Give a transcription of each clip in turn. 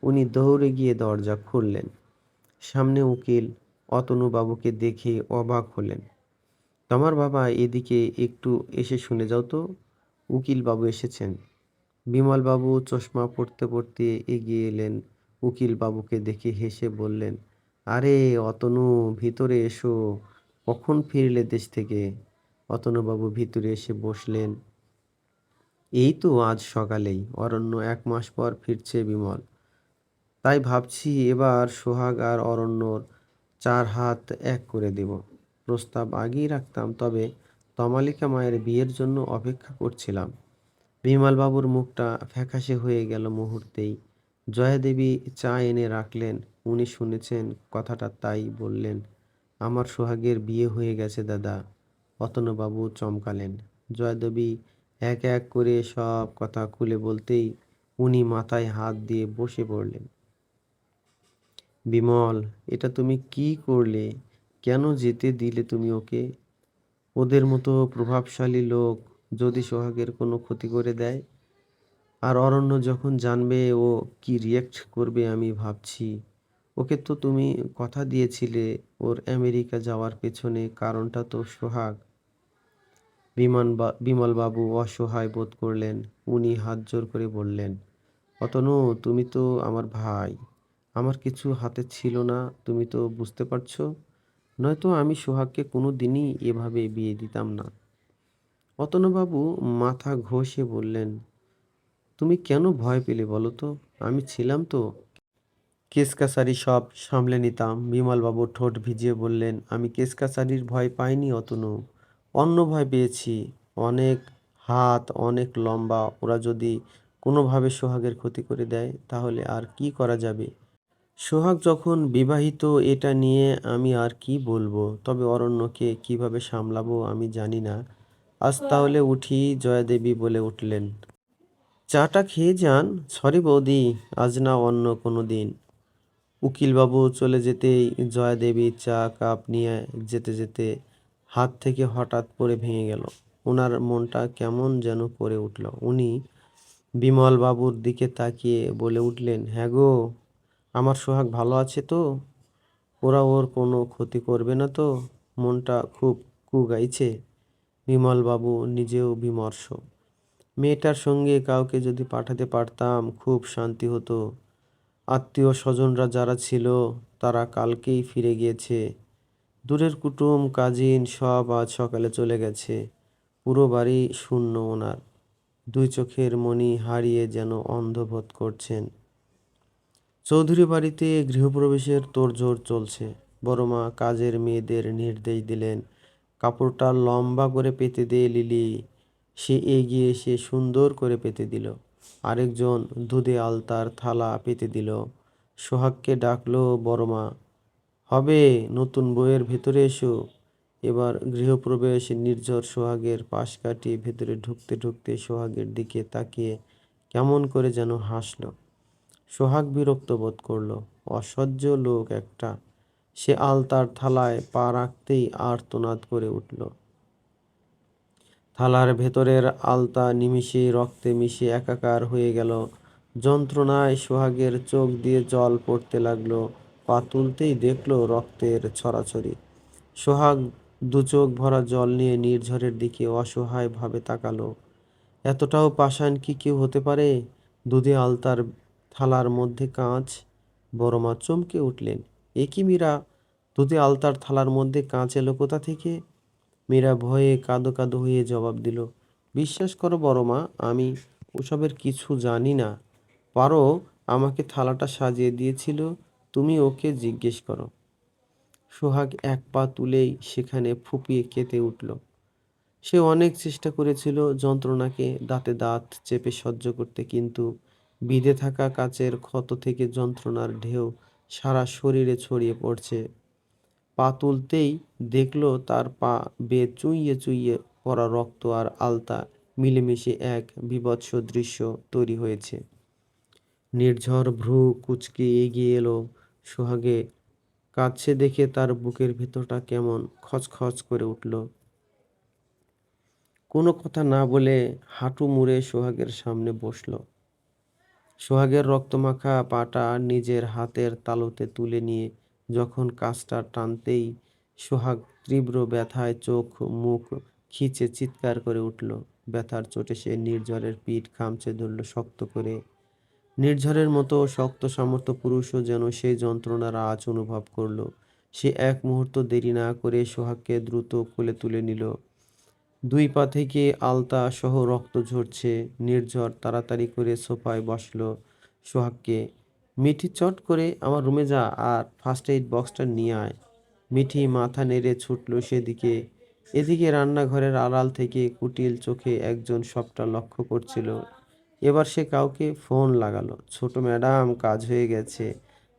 উনি দৌড়ে গিয়ে দরজা খুললেন। সামনে উকিল। অতনুবাবুকে দেখে অবাক হলেন। তোমার বাবা, এদিকে একটু এসে শুনে যাও তো, উকিলবাবু এসেছেন। বিমলবাবু চশমা পড়তে পড়তে এগিয়ে এলেন। উকিলবাবুকে দেখে হেসে বললেন, আরে অতনু, ভিতরে এসো। কখন ফিরলে দেশ থেকে? অতনুবাবু ভিতরে এসে বসলেন। এই তো আজ সকালেই। অরণ্য 1 মাস পর ফিরছে বিমল। তাই ভাবছি এবার সোহাগ আর অরণ্যর 4 হাত এক করে দেব। প্রস্তাব আগেই রাখতাম, তবে তমালিকা মায়ের বিয়ের জন্য অপেক্ষা করছিলাম। বিমলবাবুর মুখটা ফ্যাকাশে হয়ে গেল মুহূর্তেই। জয়াদেবী চা এনে রাখলেন। উনি শুনেছেন কথাটা, তাই বললেন, আমার সোহাগের বিয়ে হয়ে গেছে দাদা। অতনুবাবু চমকালেন। জয়াদেবী এক এক করে সব কথা খুলে বলতেই উনি মাথায় হাত দিয়ে বসে পড়লেন। বিমল, এটা তুমি কি করলে? কেন যেতে দিলে তুমি ওকে? ওদের মতো প্রভাবশালী লোক যদি সোহাগের কোনো ক্ষতি করে দেয়, আর অরণ্য যখন জানবে, ও কি রিয়্যাক্ট করবে আমি ভাবছি। ওকে তো তুমি কথা দিয়েছিলে। ওর আমেরিকা যাওয়ার পেছনে কারণটা তো সোহাগ। বিমলবাবু অসহায় বোধ করলেন। উনি হাত জোর করে বললেন, অতনু, তুমি তো আমার ভাই। আমার কিছু হাতে ছিল না, তুমি তো বুঝতে পারছো। নয়তো আমি সোহাগকে কোনো দিনই এভাবে বিয়ে দিতাম না। অতনুবাবু মাথা ঘষে বললেন, তুমি কেন ভয় পেলে বলো তো? আমি ছিলাম তো, কেস-কাছারি সব সামলে নিতাম। বিমলবাবু ঠোঁট ভিজিয়ে বললেন, আমি কেস-কাছারির ভয় পাইনি অতনু, অন্য ভয় পেয়েছি। অনেক হাত, অনেক লম্বা। ওরা যদি কোনোভাবে সোহাগের ক্ষতি করে দেয়, তাহলে আর কি করা যাবে? সোহাগ যখন বিবাহিত, এটা নিয়ে আমি আর কি বলবো। তবে অরণ্যকে কিভাবে সামলাবো আমি জানি না। আজ তাহলে উঠি, জয়াদেবী বলে উঠলেন। চাটা খেয়ে যান। সরি বৌদি, আজ না অন্য কোনো দিন। উকিলবাবু চলে যেতেই জয়াদেবী চা কাপ নিয়ে যেতে যেতে হাত থেকে হঠাৎ পড়ে ভেঙে গেল। ওনার মনটা কেমন যেন করে উঠল। উনি বিমলবাবুর দিকে তাকিয়ে বলে উঠলেন, হ্যাঁ গো, আমার সোহাগ ভালো আছে তো? ওরা ওর কোনো ক্ষতি করবে না তো? মনটা খুব কুগাইছে। বিমলবাবু নিজেও বিমর্ষ। মেয়েটার সঙ্গে কাউকে যদি পাঠাতে পারতাম, খুব শান্তি হতো। আত্মীয় স্বজনরা যারা ছিল, তারা কালকেই ফিরে গিয়েছে। দূরের কুটুম কাজিন সব আজ সকালে চলে গেছে। পুরো বাড়ি শূন্য ওনার। 2 চোখের মণি হারিয়ে যেন অন্ধ বোধ করছেন। চৌধুরী বাড়িতে গৃহপ্রবেশের তোড়জোড় চলছে। বড়মা কাজের মেয়েদের নির্দেশ দিলেন, কাপড়টা লম্বা করে পেতে দে লিলি। সে এগিয়ে এসে সুন্দর করে পেতে দিল। আরেকজন দুধে আলতার থালা পেতে দিল। সোহাগকে ডাকলো বড়মা, হবে, নতুন বউয়ের ভেতরে এসো। এবার গৃহপ্রবেশ। নির্ঝর সোহাগের পাশ কাটিয়ে ভেতরে ঢুকতে ঢুকতে সোহাগের দিকে তাকিয়ে কেমন করে যেন হাসল। সোহাগ বিরক্ত বোধ করল। অসহ্য লোক একটা। সে আলতার থালায় পা রাখতেই আর্তনাদ করে উঠল। থালার ভেতরের আলতা নিমিষেই রক্তে মিশে একাকার হয়ে গেল। যন্ত্রণায় সোহাগের চোখ দিয়ে জল পড়তে লাগলো। পা তুলতেই দেখল রক্তের ছড়াছড়ি। সোহাগ 2 চোখ ভরা জল নিয়ে নির্ঝরের দিকে অসহায় ভাবে তাকালো। এতটাও পাষাণ কি কেউ হতে পারে? দুধে আলতার থালার মধ্যে কাঁচ। বড়মা চমকে উঠলেন, এ কি মীরা, দুধে আলতার থালার মধ্যে কাঁচ এলো কোথা থেকে? মীরা ভয়ে কাঁদো কাঁদো হয়ে জবাব দিল, বিশ্বাস করো বড়মা, আমি ওসবের কিছু জানি না। পারো, আমাকে থালাটা সাজিয়ে দিয়েছিল, তুমি ওকে জিজ্ঞেস করো। সোহাগ 1 পা তুলেই সেখানে ফুঁপিয়ে কেঁদে উঠল। সে অনেক চেষ্টা করেছিল যন্ত্রণাকে দাঁতে দাঁত চেপে সহ্য করতে, কিন্তু বিঁধে থাকা কাচের ক্ষত থেকে যন্ত্রণার ঢেউ সারা শরীরে ছড়িয়ে পড়ছে। পা তুলতেই দেখল তার পা বেয়ে চুইয়ে চুইয়ে পড়া রক্ত আর আলতা মিলেমিশে এক বীভৎস দৃশ্য তৈরি হয়েছে। নির্ঝর ভ্রু কুঁচকে এগিয়ে এলো। সোহাগে কাঁদছে দেখে তার বুকের ভেতরটা কেমন খচখচ করে উঠল। কোনো কথা না বলে হাঁটু মুড়ে সোহাগের সামনে বসল। সোহাগের রক্তমাখা পাটা নিজের হাতের তালুতে তুলে নিয়ে যখন কাজটা টানতেই সোহাগ তীব্র ব্যথায় চোখ মুখ খিচে চিৎকার করে উঠল। ব্যথার চোটে সে নির্ঝরের পিঠ খামচে ধরল শক্ত করে। নির্ঝরের মতো শক্ত সামর্থ্য পুরুষও যেন সেই যন্ত্রণার আঁচ অনুভব করল। সে এক মুহূর্ত দেরি না করে সোহাগকে দ্রুত কোলে তুলে নিল। দুই পা থেকে আলতা সহ রক্ত ঝরছে। নির্ঝর তাড়াতাড়ি করে সোফায় বসলো। সোহাগকে, মিঠি চট করে আমার রুমে যা আর ফার্স্ট এইড বক্সটা নিয়ে আয়। মিঠি মাথা নেড়ে ছুটল সেদিকে। এদিকে রান্নাঘরের আড়াল থেকে কুটিল চোখে একজন সবটা লক্ষ্য করছিল। এবার সে কাউকে ফোন লাগালো। ছোট ম্যাডাম, কাজ হয়ে গেছে।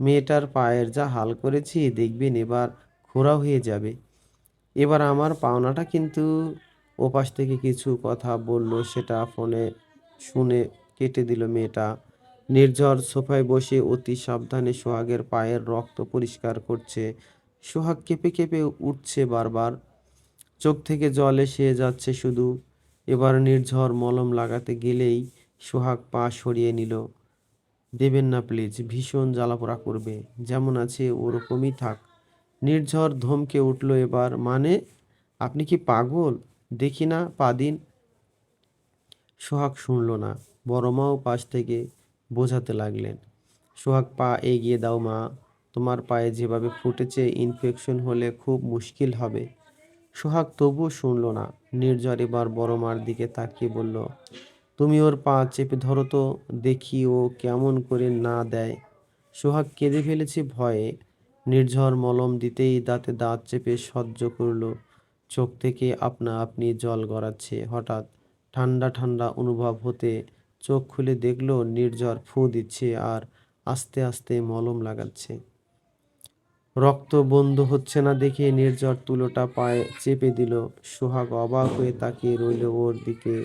মেয়েটার পায়ের যা হাল করেছি দেখবেন এবার খোঁড়া হয়ে যাবে। এবার আমার পাওনাটা কিন্তু। ওপাশ থেকে কিছু কথা বলল, সেটা ফোনে শুনে কেটে দিল মেয়েটা। নির্ঝর সোফায় বসে অতি সাবধানে সোহাগের পায়ের রক্ত পরিষ্কার করছে। সোহাগ কেঁপে কেঁপে উঠছে বারবার, চোখ থেকে জল এসে যাচ্ছে শুধু। এবার নির্ঝর মলম লাগাতে গেলেই সোহাগ পা সরিয়ে নিল। দেবেন না প্লিজ, ভীষণ জ্বালাপোড়া করবে। যেমন আছে ওরকমই থাক। নির্ঝর ধমকে উঠল এবার। মানে? আপনি কি পাগল? দেখি না, পা দিন। সোহাগ শুনল না। বড় মাও পাশ থেকে বোঝাতে লাগলেন। সোহাগ, পা এগিয়ে দাও মা। তোমার পায়ে যেভাবে ফুটেছে ইনফেকশন হলে খুব মুশকিল হবে। সোহাগ তবুও শুনল না। নির্ঝর এবার বড় মার দিকে তাকিয়ে বলল, তুমি ওর পা চেপে ধরো তো, দেখি ও কেমন করে না দেয়। সোহাগ কেঁদে ফেলেছে ভয়ে। নির্ঝর মলম দিতেই দাঁতে দাঁত চেপে সহ্য করল। চোখ থেকে আপনা আপনি জল গড়াচ্ছে। হঠাৎ ঠান্ডা ঠান্ডা অনুভব হতে চোখ খুলে দেখল নির্ঝর ফু দিচ্ছে আর আস্তে আস্তে মলম লাগাচ্ছে। রক্ত বন্ধ হচ্ছে না দেখে নির্ঝর তুলোটা পায়ে চেপে দিল। সোহাগ অবাক হয়ে তাকিয়ে রইল ওর দিকে।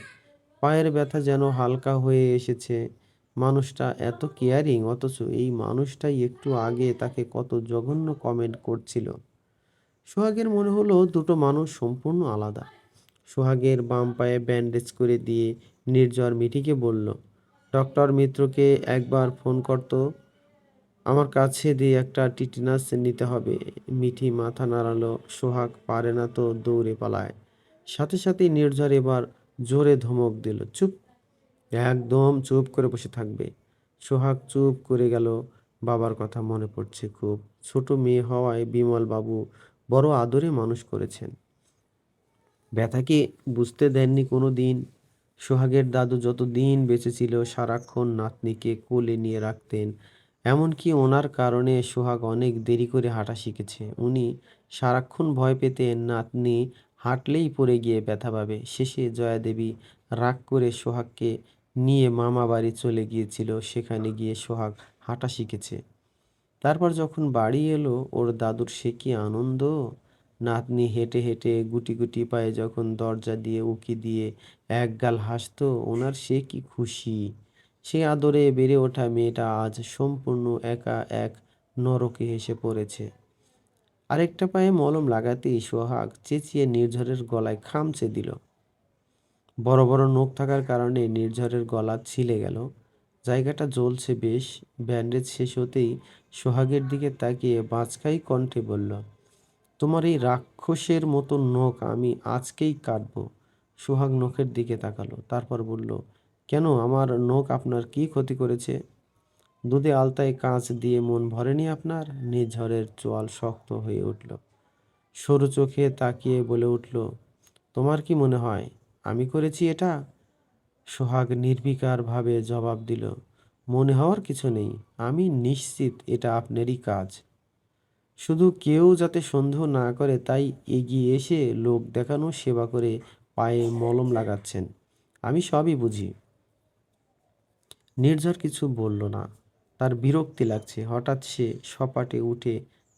পায়ের ব্যথা যেন হালকা হয়ে এসেছে। মানুষটা এত কেয়ারিং, অথচ এই মানুষটাই একটু আগে তাকে কত জঘন্য কমেন্ট করছিল। সোহাগের মনে হলো দুটো মানুষ সম্পূর্ণ আলাদা। সোহাগের বাম পায়ে ব্যান্ডেজ করে দিয়ে নির্ঝর মিঠিকে বলল, ডক্টর মিত্রকে একবার ফোন করতো, আমার কাছে দিয়ে একটা টিটেনাস নিতে হবে। মিঠি মাথা নাড়ালো। সোহাগ পারে না তো দৌড়ে পালায়। সাথে সাথেই নির্ঝর এবার জোরে ধমক দিল, চুপ, একদম চুপ করে বসে থাকবে। সোহাগ চুপ করে গেল। বাবার কথা মনে পড়ছে খুব। ছোট মেয়ে হওয়ায় বিমল বাবু বড় আদরে মানুষ করেছেন। ব্যথাকে বুঝতে দেননি কোনো দিন। সোহাগের দাদু যতদিন বেঁচে ছিল সারাক্ষণ নাতনিকে কোলে নিয়ে রাখতেন। এমনকি ওনার কারণে সোহাগ অনেক দেরি করে হাঁটা শিখেছে। উনি সারাক্ষণ ভয় পেতেন নাতনি হাঁটলেই পড়ে গিয়ে ব্যথা পাবে। শেষে জয়াদেবী রাগ করে সোহাগকে নিয়ে মামা বাড়ি চলে গিয়েছিল। সেখানে গিয়ে সোহাগ হাঁটা শিখেছে। তারপর যখন বাড়ি এলো ওর দাদুর সে কি আনন্দ! নাতনি হেঁটে হেঁটে গুটি গুটি পায়ে যখন দরজা দিয়ে উঁকি দিয়ে একগাল হাসতো, ওনার সে কি খুশি! সে আদরে বেড়ে ওঠা মেয়েটা আজ সম্পূর্ণ একা এক নরকে এসে পড়েছে। আরেকটা পায়ে মলম লাগাতেই সোহাগ চেঁচিয়ে নির্ঝরের গলায় খামচে দিল। বড় বড় নখ থাকার কারণে নির্ঝরের গলা ছিলে গেল। জায়গাটা জ্বলছে বেশ। ব্যান্ডেজ শেষ হতেই সোহাগের দিকে তাকিয়ে বাঁচকাই কণ্ঠে বলল, তোমার এই রাক্ষসের মতো নখ আমি আজকেই কাটবো। সোহাগ নখের দিকে তাকালো, তারপর বলল, কেন, আমার নখ আপনার কি ক্ষতি করেছে? দুধে আলতায় কাঁচ দিয়ে মন ভরেনি আপনার? নির্ঝরের চোয়াল শক্ত হয়ে উঠল। সরু চোখে তাকিয়ে বলে উঠল, তোমার কি মনে হয় আমি করেছি এটা? সোহাগ নির্বিকারভাবে জবাব দিল, মনে হওয়ার কিছু নেই। আমি নিশ্চিত এটা আপনারই কাজ। শুধু কেউ যাতে সন্দেহ না করে তাই এগিয়ে এসে লোক দেখানো সেবা করে পায়ে মলম লাগাচ্ছেন। আমি সবই বুঝি। নির্ঝর কিছু বলল না। তার বিরক্তি লাগছে। হঠাৎ সে সপাটে উঠে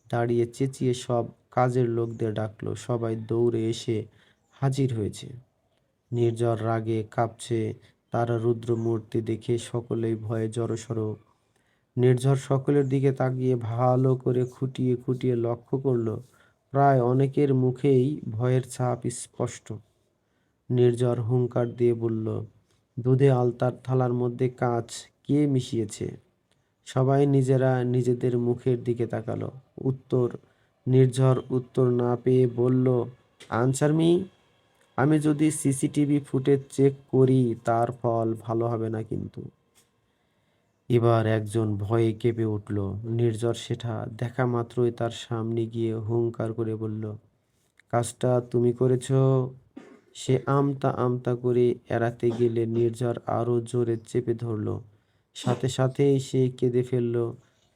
দাঁড়িয়ে চেঁচিয়ে সব কাজের লোকদের ডাকলো। সবাই দৌড়ে এসে হাজির হয়েছে। নির্ঝর রাগে কাঁপছে। তার রুদ্র মূর্তি দেখে সকলেই ভয়ে জড়সড়। নির্ঝর সকলের দিকে তাকিয়ে ভালো করে খুঁটিয়ে খুঁটিয়ে লক্ষ্য করল। প্রায় অনেকের মুখেই ভয়ের ছাপ স্পষ্ট। নির্ঝর হুংকার দিয়ে বলল, দুধে আলতার থালার মধ্যে কাঁচ কে মিশিয়েছে? সবাই নিজেরা নিজেদের মুখের দিকে তাকালো। উত্তর নির্ঝর উত্তর না পেয়ে বলল, আনসার মি। আমি যদি সিসিটিভি ফুটেজ চেক করি তার ফল ভালো হবে না কিন্তু। এবার একজন ভয়ে কেঁপে উঠল। নির্ঝর সেটা দেখা মাত্রই তার সামনে গিয়ে হুংকার করে বলল, কাজটা তুমি করেছো। সে আমতা আমতা করে এড়াতে গেলে নির্ঝর আরো জোরে চেপে ধরল। সাথে সাথেই সে কেঁদে ফেলল।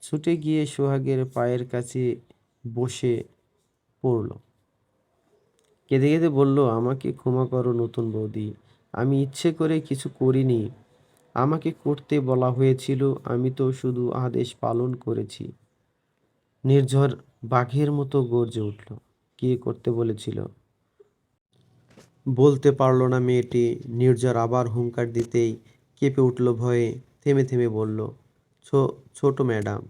ছুটে গিয়ে সোহাগের পায়ের কাছে বসে পড়ল। কেঁদে কেঁদে বলল, আমাকে ক্ষমা করো নতুন বৌদি। আমি ইচ্ছে করে কিছু করিনি। আমাকে করতে বলা হয়েছিল, আমি তো শুধু আদেশ পালন করেছি। নির্ঝর বাঘের মতো গর্জে উঠল। কে করতে বলেছিল? বলতে পারল না মেয়েটি। নির্ঝর আবার হুংকার দিতেই কেঁপে উঠল ভয়ে। থেমে থেমে বলল, ছোট ম্যাডাম।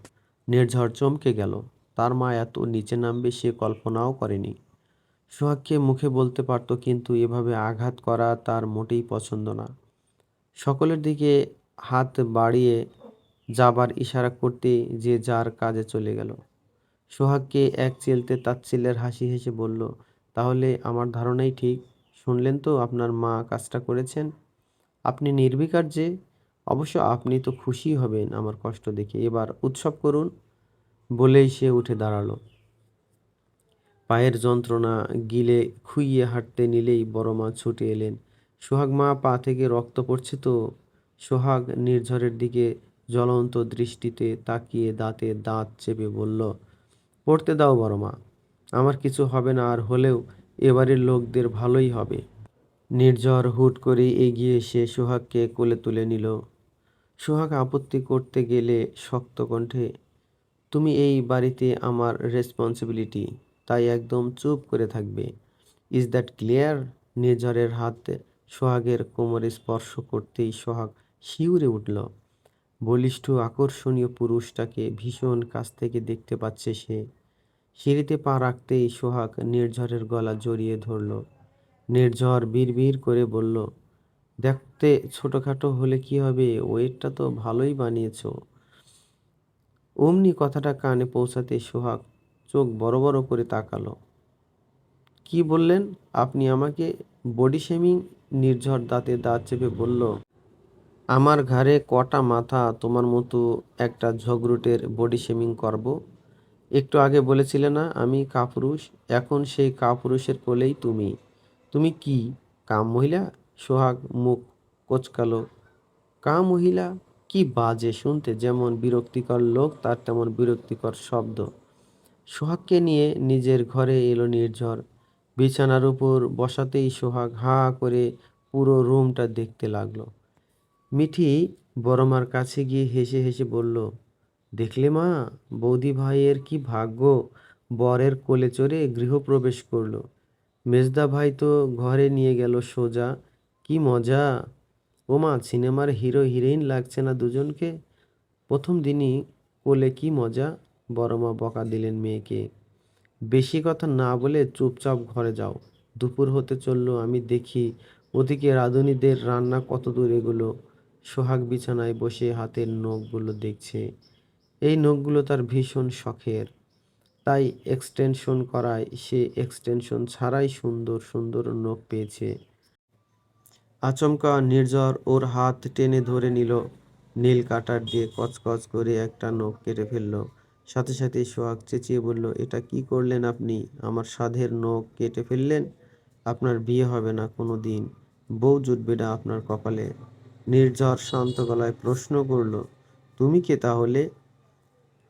নির্ঝর চমকে গেল। তার মা এত নিচে নামবে সে কল্পনাও করেনি। সোহাগকে মুখে বলতে পারত, কিন্তু এভাবে আঘাত করা তার মোটেই পছন্দ না। সকলের দিকে হাত বাড়িয়ে যাবার ইশারা করতে যে যার কাজে চলে গেল। সোহাগকে এক চিলতে তাচ্ছিল্যের হাসি হেসে বলল, তাহলে আমার ধারণাই ঠিক। শুনলেন তো আপনার মা কাজটা করেছেন। আপনি নির্বিকার যে। অবশ্য আপনি তো খুশি হবেন আমার কষ্ট দেখে। এবার উৎসব করুন। বলেই সে উঠে দাঁড়ালো। পায়ের যন্ত্রণা গিলে খুইয়ে হাঁটতে নিলেই বড় মা ছুটে এলেন। সোহাগ মা, পা থেকে রক্ত পড়ছে তো? সোহাগ নির্ঝরের দিকে জ্বলন্ত দৃষ্টিতে তাকিয়ে দাঁতে দাঁত চেপে বলল, পড়তে দাও বড় মা। আমার কিছু হবে না, আর হলেও এবারের লোকদের ভালোই হবে। নির্ঝর হুট করে এগিয়ে এসে সোহাগকে কোলে তুলে নিল। সোহাগ আপত্তি করতে গেলে শক্ত কণ্ঠে, তুমি এই বাড়িতে আমার রেসপন্সিবিলিটি, তাই একদম চুপ করে থাকবে। Is that clear? নির্ঝরের হাত সোহাগের কোমরে স্পর্শ করতেই সোহাগ শিউরে উঠল। বলিষ্ঠ আকর্ষণীয় পুরুষটাকে ভীষণ কাছ থেকে দেখতে পাচ্ছে সে। সিঁড়িতে পা রাখতেই সোহাগ নির্ঝরের গলা জড়িয়ে ধরল। নির্ঝর বিড়বিড় করে বলল, দেখতে ছোটখাটো হলে কি হবে, ওয়েটটা তো ভালোই বানিয়েছো। অমনি কথাটা কানে পৌঁছাতেই সোহাগ চোখ বড় বড় করে তাকালো। কি বললেন আপনি আমাকে বডি শেমিং? নির্ঝর দাঁতে দাঁত চেপে বলল, আমার ঘাড়ে কটা মাথা তোমার মতো একটা ঝগড়ুটের বডি শেমিং করব? একটু আগে বলেছিলে না আমি কাপুরুষ? এখন সেই কাপুরুষের কোলেই তুমি। তুমি কি কাম মহিলা? সোহাগ মুখ কোঁচকালো। কাম মহিলা? কি বাজে শুনতে, যেমন বিরক্তিকর লোক তার তেমন বিরক্তিকর শব্দ। সোহাগকে নিয়ে নিজের ঘরে এলো নির্ঝর। বিছানার উপর বসাতেই সোহাগ হাঁ করে পুরো রুমটা দেখতে লাগলো। মিঠি বড়মার কাছে গিয়ে হেসে হেসে বলল, দেখলে মা, বৌদি ভাইয়ের কি ভাগ্য, বরের কোলে চড়ে গৃহপ্রবেশ করলো। মেজদা ভাই তো ঘরে নিয়ে গেল সোজা। কি মজা! ওমা, সিনেমার হিরো হিরোইন লাগছে না দুজনকে? প্রথম দিনই কোলে কি মজা! বড়মা বকা দিলেন মেয়েকে। বেশি কথা না বলে চুপচাপ ঘরে যাও। দুপুর হতে চললো, আমি দেখি ওদিকে রাঁধুনিদের রান্না কত দূর এগুলো। সোহাগ বিছানায় বসে হাতের নখগুলো দেখছে। এই নখগুলো তার ভীষণ শখের, তাই এক্সটেনশন করায় সে এক্সটেনশন ছাড়াই সুন্দর সুন্দর নখ পেয়েছে। আচমকা নির্ঝর ওর হাত টেনে ধরে নিল। নীল কাটার দিয়ে কচকচ করে একটা নখ কেটে ফেলল। সাথে সাথে সোহাগ চেঁচিয়ে বলল, এটা কি করলেন আপনি? আমার সাধের নখ কেটে ফেললেন? আপনার বিয়ে হবে না কোনো দিন। বউ জুটবে না আপনার কপালে। নির্ঝর শান্ত গলায় প্রশ্ন করল, তুমি কে তাহলে?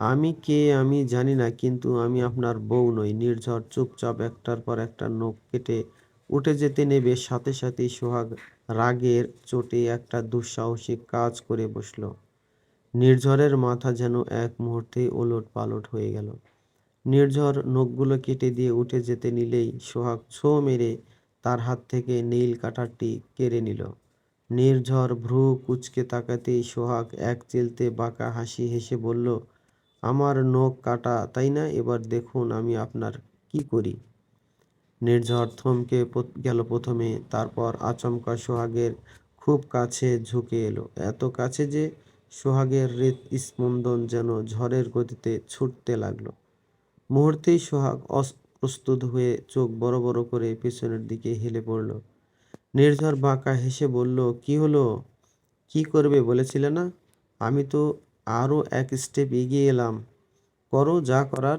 আমি কে আমি জানি না, কিন্তু আমি আপনার বউ নই। নির্ঝর চুপচাপ একটার পর একটা নখ কেটে উঠে যেতে নেবে, সাথে সাথেই সোহাগ রাগের চোটে একটা দুঃসাহসিক কাজ করে বসল। নির্ঝরের মাথা যেন এক মুহূর্তে ওলট পালট হয়ে গেল। নির্ঝর নখগুলো কেটে দিয়ে উঠে যেতে নিলেই সোহাগ ছোঁ মেরে তার হাত থেকে নীল কাটারটি কেড়ে নিল। নির্ঝর ভ্রু কুঁচকে তাকাতেই সোহাগ এক চিলতে বাঁকা হাসি হেসে বলল, আমার নখ কাটা তাই না? এবার দেখুন আমি আপনার কি করি। নির্ঝর থমকে গেল প্রথমে, তারপর আচমকা সোহাগের খুব কাছে ঝুঁকে এলো। এত কাছে যে সোহাগের হৃৎস্পন্দন যেন ঝড়ের গতিতে ছুটতে লাগলো। মুহূর্তেই সোহাগ প্রস্তুত হয়ে চোখ বড় বড় করে পেছনের দিকে হেলে পড়ল। নির্ঝর বাঁকা হেসে বলল, কি হলো? কি করবে বলেছিলে না? আমি তো আরো এক স্টেপ এগিয়ে এলাম। করো যা করার।